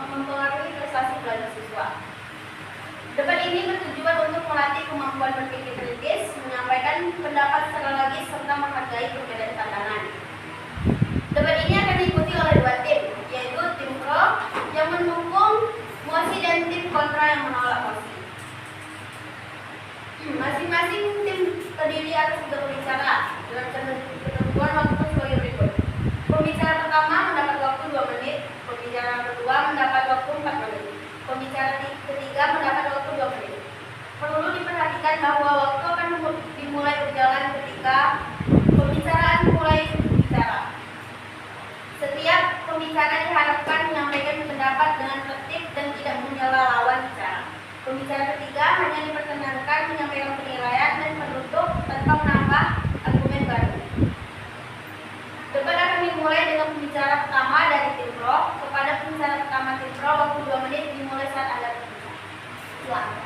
mempengaruhi prestasi belajar siswa. Debat ini bertujuan untuk melatih kemampuan berpikir kritis, menyampaikan pendapat secara logis, serta menghargai perbedaan pandangan. Debat ini akan diikuti oleh dua tim, yaitu tim pro yang mendukung mosi dan tim kontra yang menolak mosi. Masing-masing tim terdiri atas 3 pembicara dengan ketentuan waktu sebagai berikut. Pembicara pertama mendapat waktu 2 menit, pembicara kedua mendapat waktu 4 menit, pembicara ketiga mendapat waktu 2 menit. Perlu diperhatikan bahwa waktu akan dimulai berjalan ketika pembicaraan mulai bicara. Setiap pembicara diharapkan menyampaikan pendapat dengan tertib dan tidak menyela lawan bicara. Pembicara ketiga hanya diperkenankan menyampaikan penilaian dan penutup tanpa menambah argumen baru. Debat akan dimulai dengan pembicara pertama dari tim pro. Kepada pembicara pertama tim pro, waktu 2 menit dimulai saat Anda berbicara. Silakan.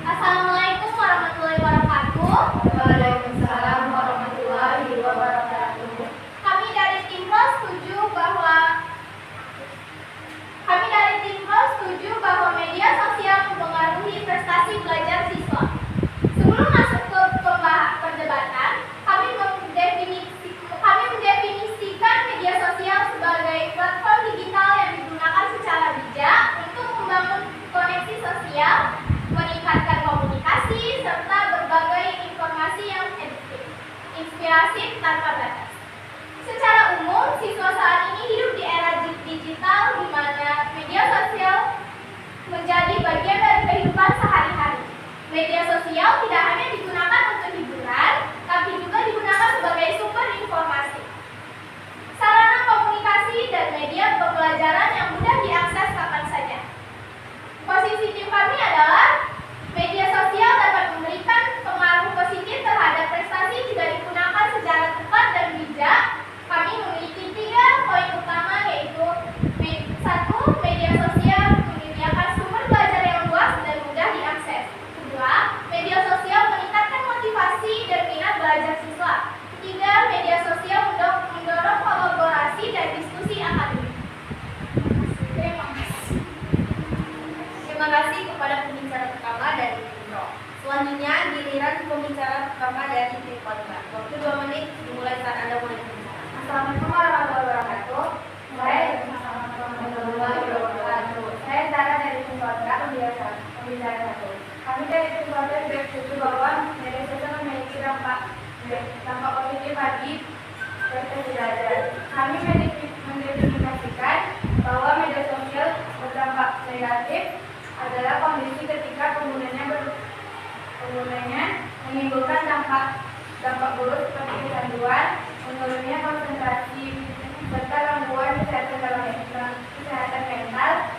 Assalamualaikum warahmatullahi wabarakatuh. Waalaikumsalam warahmatullahi wabarakatuh. Kami dari tim pro setuju bahwa media sosial mempengaruhi prestasi belajar siswa. Sebelum masuk ke perdebatan, kami mendefinisikan media sosial sebagai platform digital yang digunakan secara bijak untuk membangun koneksi sosial, meningkatkan komunikasi, serta berbagai informasi yang inspiratif tanpa batas. Secara umum, siswa saat ini hidup di era digital di mana media sosial menjadi bagian dari kehidupan sehari-hari. Media sosial tidak hanya digunakan untuk hiburan, tapi juga digunakan sebagai sumber informasi, sarana komunikasi, dan media pembelajaran yang mudah diakses kapan saja. Posisi tim kami adalah media sosial dapat memberikan pengaruh positif terhadap prestasi jika digunakan secara tepat dan bijak. Kami memiliki 3 poin utama, yaitu 1. Media sosial menyediakan sumber belajar yang luas dan mudah diakses. 2. Media sosial meningkatkan motivasi dan minat belajar siswa. 3. Media sosial mendorong kolaborasi dan diskusi akademik. Terima kasih kepada pembicara pertama dari tim pro. Selanjutnya giliran pembicara pertama dari tim kontra. Waktu 2 menit dimulai saat Anda mulai berbicara. Assalamualaikum warahmatullahi wabarakatuh. Saya Zara dari tim kontra, pembicara 1. Kami dari tim kontra juga setuju bahwa media sosial memiliki dampak positif bagi prestasi belajar. Kami mendefinisikan bahwa media sosial berdampak negatif adalah kondisi ketika penggunanya menimbulkan dampak buruk seperti kecanduan, menurunnya konsentrasi, serta gangguan kesehatan mental,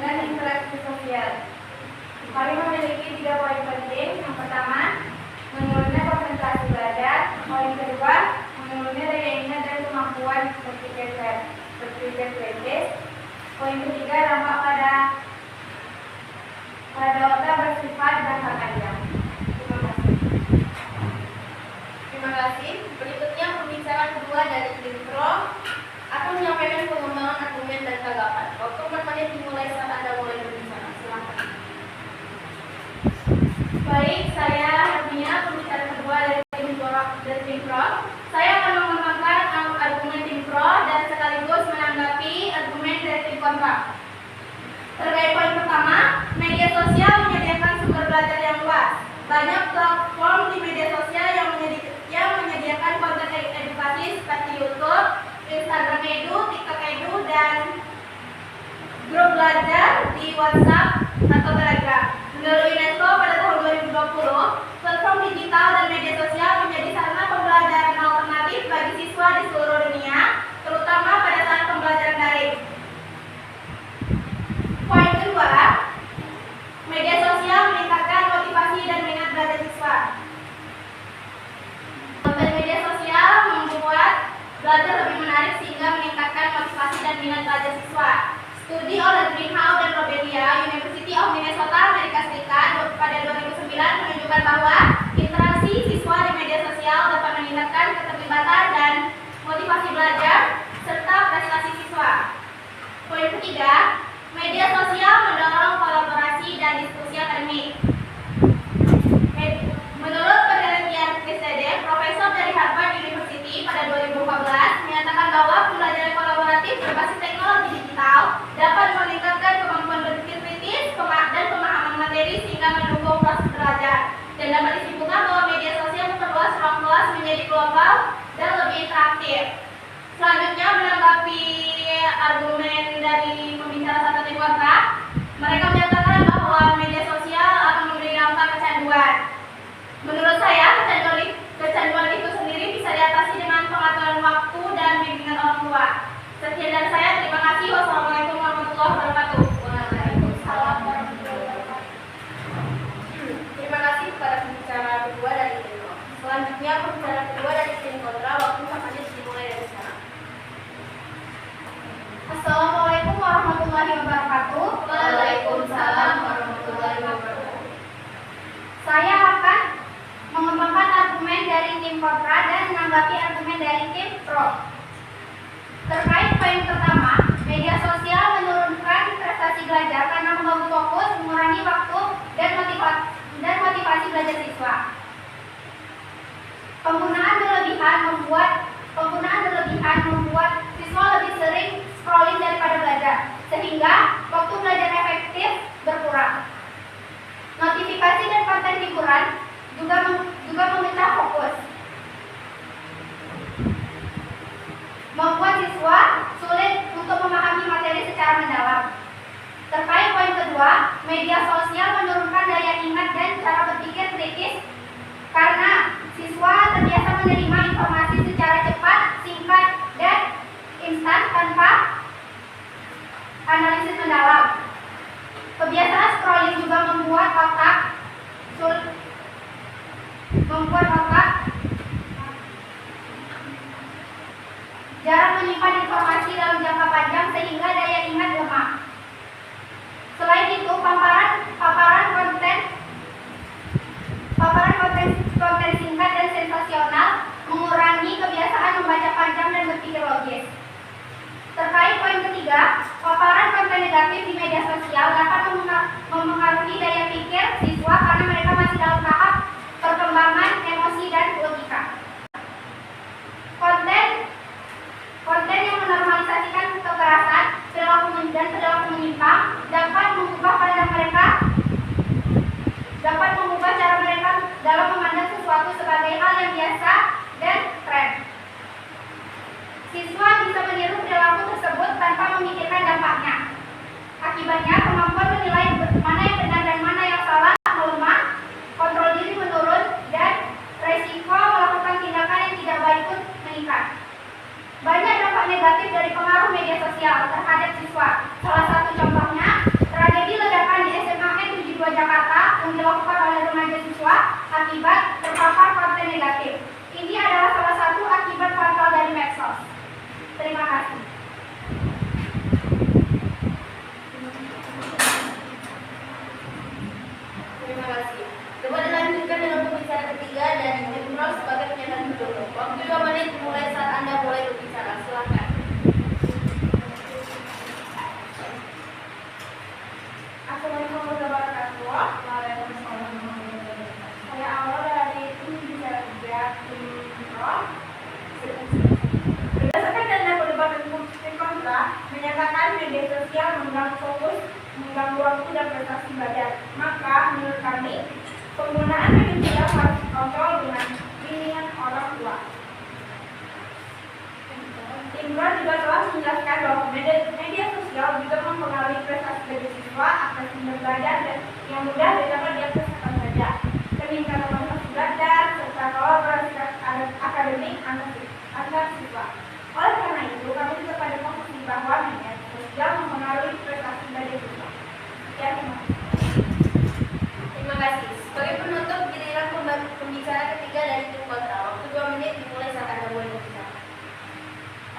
dan interaksi sosial. Kami memiliki 3 poin penting. Yang pertama, menurunnya konsentrasi belajar. Poin kedua, menurunnya daya ingat dan kemampuan berpikir kritis. Poin ketiga, dampak pada otak bersifat jangka panjang. Terima kasih. Berikutnya pembicaraan kedua dari tim pro akan menyampaikan pengembangan argumen dan tanggapan. Waktu 4 menit dimulai saat Anda mulai berbicara. Silakan. Baik, saya Hermina, pembicara kedua dari tim pro. Saya akan mengembangkan argumen tim pro dan sekaligus menanggapi argumen dari tim kontra. Terkait poin pertama, media sosial menyediakan sumber belajar yang luas. Banyak platform di media sosial yang menyediakan konten edukasi seperti YouTube, Instagram Edu, TikTok Edu, dan grup belajar di WhatsApp atau Telegram. Menurut UNESCO pada tahun 2020, platform digital dan media sosial menjadi sarana pembelajaran alternatif bagi siswa di seluruh dunia, terutama pada saat pembelajaran daring. Poin kedua, media sosial meningkatkan motivasi dan minat belajar siswa. Konten media sosial membuat belajar lebih menarik sehingga meningkatkan motivasi dan minat belajar siswa. Studi oleh Greenhouse dan Robelia, University of Minnesota, Amerika Serikat pada 2009 menunjukkan bahwa interaksi siswa di media sosial dapat meningkatkan keterlibatan dan motivasi belajar aktif. Selanjutnya menanggapi argumen dari pembicara satu tim kontra, mereka menyatakan bahwa media sosial akan memberi dampak kecanduan. Menurut saya, kecanduan itu sendiri bisa diatasi dengan pengaturan waktu dan bimbingan orang tua. Sekian dari saya, terima kasih. Wassalamualaikum warahmatullahi wabarakatuh. Waalaikumsalam warahmatullahi wabarakatuh. Terima kasih kepada pembicara kedua dari tim pro. Selanjutnya pembicara kedua dari tim kontra, waktu kampanye dimulai dari sekarang. Assalamualaikum warahmatullahi wabarakatuh. Waalaikumsalam warahmatullahi wabarakatuh. Saya akan mengembangkan argumen dari tim kontra dan menanggapi argumen dari tim pro. Terkait poin pertama, media sosial menurunkan prestasi belajar karena mengganggu fokus, mengurangi waktu, dan motivasi belajar siswa. Penggunaan berlebihan membuat siswa lebih sering scrolling daripada belajar, sehingga waktu belajar efektif berkurang. Notifikasi dan konten hiburan juga memecah fokus, membuat siswa sulit untuk memahami materi secara mendalam. Terkait poin kedua, media sosial menurunkan daya ingat dan cara berpikir kritis karena siswa terbiasa menerima informasi secara cepat, singkat, dan instan tanpa analisis mendalam. Kebiasaan scrolling juga membuat otak jarang menyimpan informasi dalam jangka panjang sehingga daya ingat lemah. Selain itu, paparan konten singkat dan sensasional mengurangi kebiasaan membaca panjang dan berpikir logis. Terkait poin ketiga, paparan konten negatif di media sosial dapat memengaruhi daya pikir siswa karena mereka masih dalam tahap perkembangan emosi dan logika. Konten yang menormalisasikan kekerasan, perilaku menyimpang dapat mengubah cara mereka dalam memandang sesuatu sebagai hal yang biasa dan tren. Siswa bisa meniru perilaku tersebut tanpa memikirkan dampaknya. Akibatnya, kemampuan menilai mana yang benar dan mana yang salah melemah, kontrol diri menurun, dan resiko melakukan tindakan yang tidak baik pun meningkat. Banyak dampak negatif dari pengaruh media sosial terhadap siswa. Salah satu contohnya, tragedi ledakan di SMA N 72 Jakarta yang dilakukan oleh remaja siswa akibat terpapar konten negatif. Ini adalah salah satu akibat fatal dari medsos. Terima kasih. Terima kasih. Coba dilanjutkan dengan pembicara ketiga dari tim pro sebagai pernyataan penutup. Waktu 2 menit dimulai saat Anda mulai berbicara. Silakan. Assalamualaikum warahmatullahi wabarakatuh. Waalaikumsalam. Saya awal dari tim bicara tiga tim pro. Berdasarkan data perdebatan tim kontra menyatakan media sosial mengganggu fokus, mengganggu waktu dan prestasi belajar. Maka menurut kami penggunaan media sosial harus dikontrol dengan bimbingan orang tua. Tim pro juga telah menjelaskan bahwa media sosial juga mempengaruhi prestasi belajar siswa, akan belajar dan yang mudah dapat diakses kapan saja, peningkatan motivasi belajar serta kolaborasi akademik antar siswa. Oleh karena itu, kami juga pada posisi bahwa media sosial mempengaruhi prestasi belajar siswa. Sekian, terima kasih. Terima kasih. Sebagai penutup, giliran pembicara ketiga dari tim kontra. Waktu 2 menit dimulai saat Anda mulai berbicara.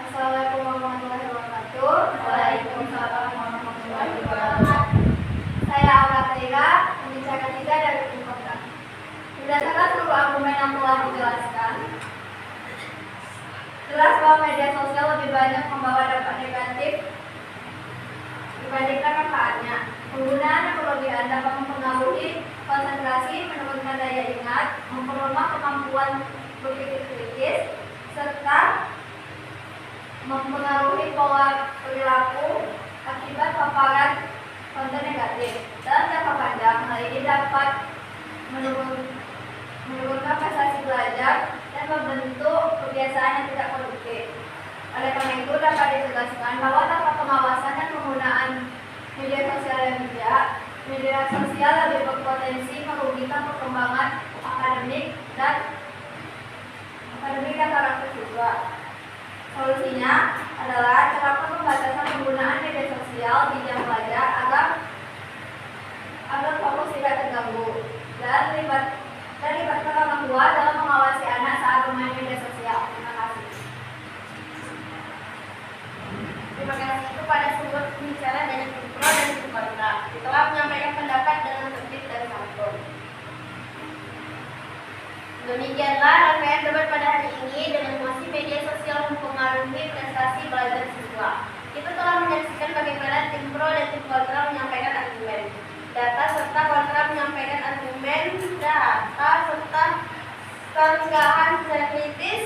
Assalamualaikum warahmatullahi wabarakatuh. Waalaikumsalam warahmatullahi wabarakatuh. Saya Aura Tera, pembicara ketiga dari tim kontra. Berdasarkan seluruh argumen yang telah dijelaskan, jelas bahwa media sosial lebih banyak membawa dampak negatif dibandingkan manfaatnya. Penggunaan yang berlebihan dapat mempengaruhi konsentrasi, menurunkan daya ingat, memperlemah kemampuan berpikir kritis, serta mempengaruhi pola perilaku akibat paparan konten negatif. Dalam jangka panjang, hal ini dapat menurunkan prestasi belajar, dan membentuk kebiasaan yang tidak produktif. Oleh karena itu dapat ditegaskan bahwa tanpa pengawasan dan penggunaan media sosial yang bijak, media sosial lebih berpotensi merugikan perkembangan akademik dan karakter siswa. Solusinya adalah terapkan pembatasan penggunaan media sosial di jam belajar agar fokus tidak terganggu, dan libatkan orang tua dalam mengawasi anak saat bermain media sosial. Terima kasih. Terima kasih kepada sumber pembicara dari tim pro dan tim kontra. Telah menyampaikan pendapat dengan tertib dan santun. Demikianlah rangkaian debat pada hari ini dengan mosi media sosial mempengaruhi prestasi belajar siswa. Kita telah menyaksikan bagaimana tim pro dan tim kontra menyampaikan argumen, data serta kontra menyampaikan argumen, data serta kelengkapan secara kritis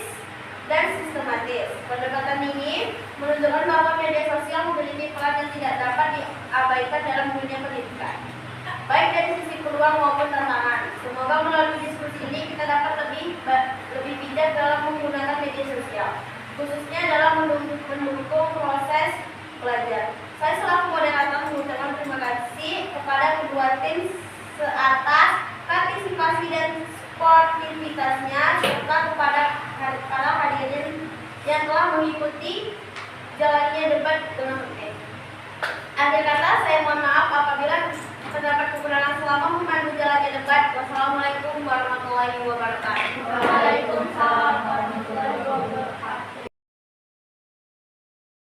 dan sistematis. Pendekatan ini menunjukkan bahwa media sosial memiliki peran yang tidak dapat diabaikan dalam dunia pendidikan, baik dari sisi peluang maupun tantangan. Semoga melalui diskusi ini kita dapat lebih bijak dalam menggunakan media sosial, khususnya dalam mendukung proses belajar. Saya selaku moderator mengucapkan terima kasih kepada kedua tim seatas partisipasi dan sportivitasnya, serta kepada para hadirin yang telah mengikuti jalannya debat dengan tertib. Akhir kata, saya mohon maaf apabila terdapat kekurangan selama memandu jalannya debat. Wassalamualaikum warahmatullahi wabarakatuh.